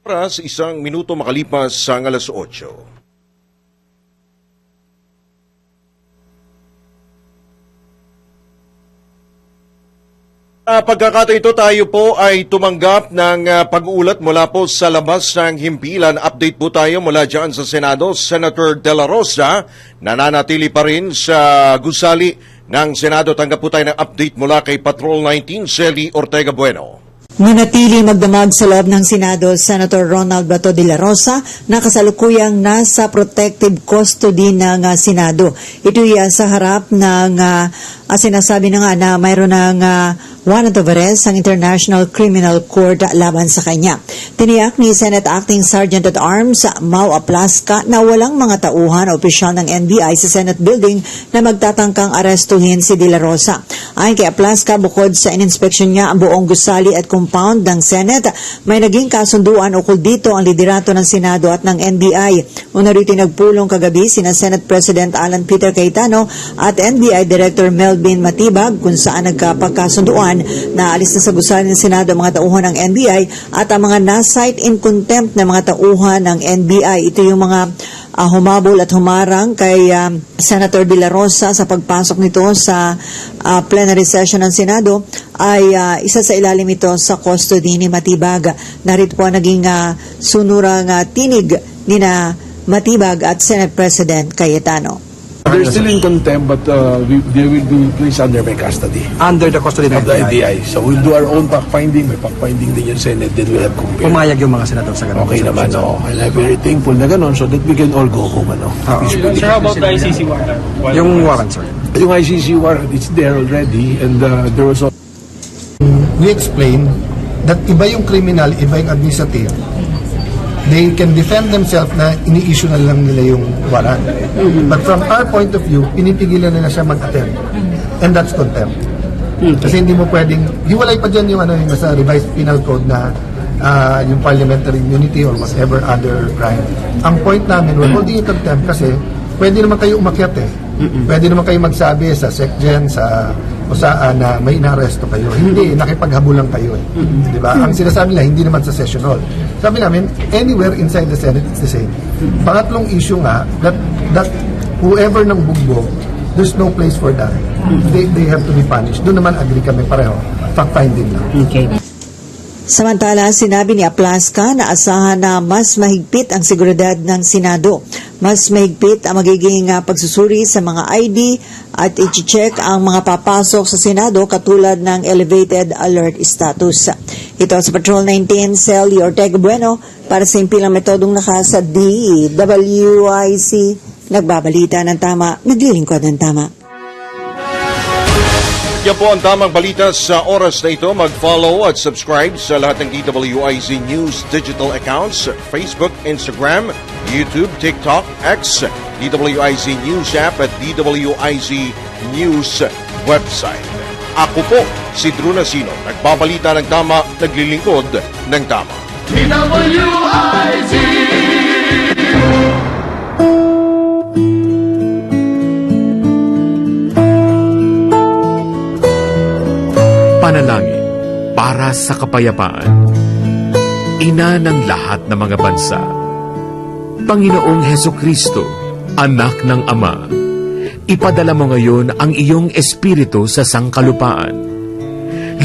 Oras, 1 minuto makalipas sa alas 8. Pagkakataon ito, tayo po ay tumanggap ng pag-uulat mula po sa labas ng himpilan. Update po tayo mula dyan sa Senado. Senator De La Rosa, nananatili pa rin sa gusali ng Senado. Tanggap po tayo ng update mula kay Patrol 19, Shelly Ortega Bueno. Manatili magdamag sa loob ng Senado, Senator Ronald Bato de la Rosa na kasalukuyang nasa protective custody ng Senado. Ito'y sa harap ng sinasabi na nga na mayroon ng warrant of arrest ang International Criminal Court laban sa kanya. Tiniyak ni Senate Acting Sergeant at Arms Mau Aplasca na walang mga tauhan o opisyal ng NBI sa Senate building na magtatangkang arestuhin si De La Rosa. Ayon kay Aplasca, bukod sa ininspeksyon niya ang buong gusali at compound ng Senate, may naging kasunduan ukol dito ang liderato ng Senado at ng NBI. Una rito nagpulong kagabi sina Senate President Alan Peter Cayetano at NBI Director Melvin Matibag kung saan nagkapagkasunduan na alis na sa gusali ng Senado ang mga tauhan ng NBI at ang mga na-cite in contempt na mga tauhan ng NBI. Ito yung mga humabol at humarang kay Senator De La Rosa sa pagpasok nito sa plenary session ng Senado ay isa sa ilalim ito sa custody ni Matibag. Narito po naging sunurang tinig ni na Matibag at Senate President Cayetano. They're still in contempt, but they will be placed under my custody. Under the custody Of the NBI. So we'll do our own fact-finding. May fact-finding din yung Senate, then we'll have compare. Pumayag yung mga senador sa ganun. Okay naman, no? And I'm very thankful na ganun so that we can all go home, ano? Sir, how about the ICC warrant? Yung warrant, sir. Yung ICC warrant, it's there already, and there was we explain that iba yung criminal, iba yung administrative. They can defend themselves na ini-issue na lang nila yung warrant. But from our point of view, pinipigilan nila siya mag-attend. And that's contempt. Kasi hindi mo pwedeng, hiwalay pa dyan yung, yung sa revised penal code na yung parliamentary immunity or whatever other crime. Ang point namin, we're holding in contempt kasi pwede naman kayo umakyat eh. Pwede naman kayo magsabi sa SecGen, sa saan na may inaresto kayo. Hindi, nakipaghabulan kayo eh. Diba? Ang sinasabi nila, hindi naman sa session hall. Sabi namin, anywhere inside the Senate, it's the same. Pangatlong issue nga, that whoever ng bugbog, there's no place for that. They have to be punished. Doon naman agree kami pareho. Fact-finding lang. Okay. Samantala, sinabi ni Aplasca na asahan na mas mahigpit ang seguridad ng Senado. Mas mahigpit ang magiging pagsusuri sa mga ID at i-check ang mga papasok sa Senado katulad ng elevated alert status. Ito sa Patrol 19, Shelly Ortega Bueno para sa impilang metodong nasa DWIC. Nagbabalita ng tama, naglilingkod ng tama. Yan po ang tamang balita sa oras na ito. Mag-follow at subscribe sa lahat ng DWIZ News digital accounts, Facebook, Instagram, YouTube, TikTok, X, DWIZ News app at DWIZ News website. Ako po, si Drew Nasino, nagbabalita ng tama, naglilingkod ng tama. DWIZ! Panalangin para sa kapayapaan. Ina ng lahat ng mga bansa. Panginoong Hesukristo, anak ng Ama, ipadala mo ngayon ang iyong Espiritu sa sangkalupaan.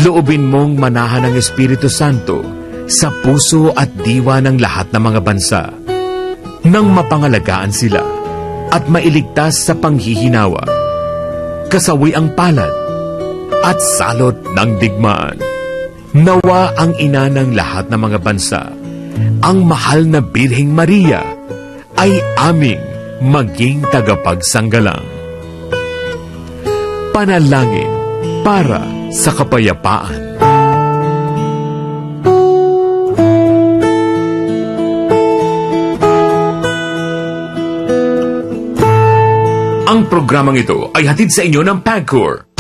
Loobin mong manahan ng Espiritu Santo sa puso at diwa ng lahat ng mga bansa nang mapangalagaan sila at mailigtas sa panghihinawa, kasawi ang palad at salot ng digmaan. Nawa ang ina ng lahat ng mga bansa, ang mahal na Birheng Maria, ay aming maging tagapagsanggalang. Panalangin para sa kapayapaan. Ang programang ito ay hatid sa inyo ng PAGCOR.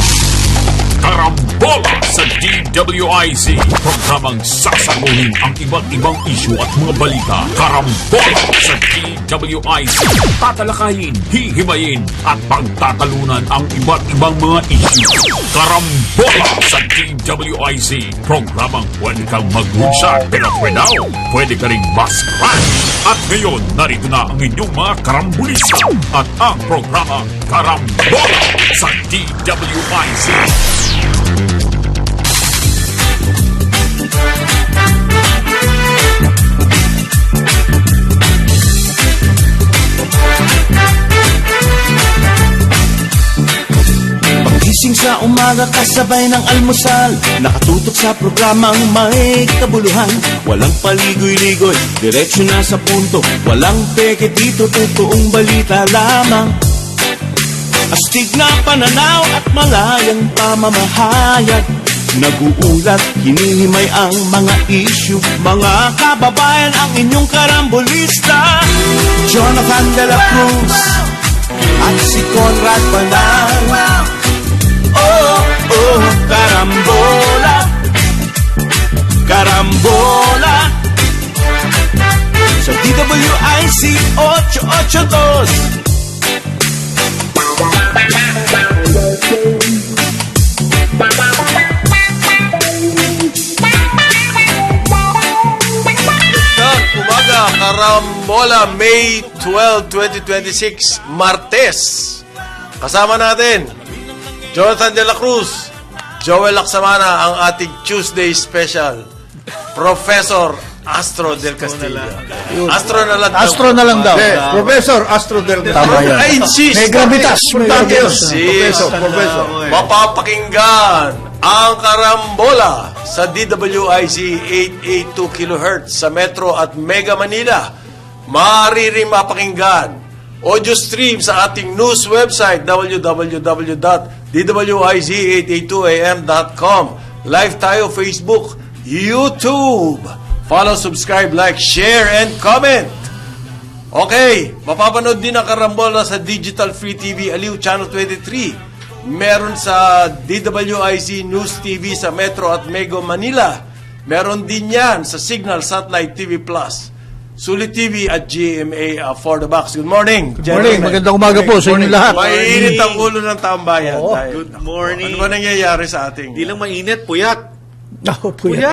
Karambolas! sa DWIZ. Programang sasaguhin ang iba't ibang isyu at mga balita. Karambola sa DWIZ. Tatalakayin, hihimayin at pagtatalunan ang iba't ibang mga isyu. Karambola sa DWIZ. Programang pwede kang mag-woodshot pero pwede ka rin mas-crack. At ngayon, narito na ang inyong mga karambulista at ang programa Karambola sa DWIZ. Pagising sa umaga kasabay ng almusal, nakatutok sa programang may kabuluhan. Walang paligoy-ligoy, diretsyo na sa punto. Walang peke dito, totoong balita lamang. Astig na pananaw at malayang pamamahayag. Naguulat, hinihimay ang mga issue. Mga kababayan, ang inyong karambulista, Jonathan De La Cruz at si Conrad Banal. Oh, oh, karambola, karambola sa DWIZ 882. Umaga, Karambola, May 12, 2026, Martes. Kasama natin Jonathan De La Cruz, Joel Laksamana, ang ating Tuesday special, Professor Astro del Castillo. Astro na lang daw. Astro na lang daw. Professor Astro del Castillo. I insist. May gravitas. Professor. Mapapakinggan ang Karambola sa DWIZ 882 kHz sa Metro at Mega Manila. Maaari rin mapakinggan audio stream sa ating news website www.dwiz882am.com. Live tayo Facebook, YouTube. Follow, subscribe, like, share, and comment. Okay, mapapanood din ang Karambola sa Digital Free TV Aliw Channel 23. Meron sa DWIZ News TV sa Metro at Mega Manila. Meron din yan sa Signal Satellite TV Plus, Sulit TV at GMA for the Box. Good morning, Good morning. Magandang umaga po sa inyo lahat. Mainit ang ulo ng tambayan. Oo. Good morning. Ano ba nangyayari sa ating? Di lang mainit, puyat. Ako po yan.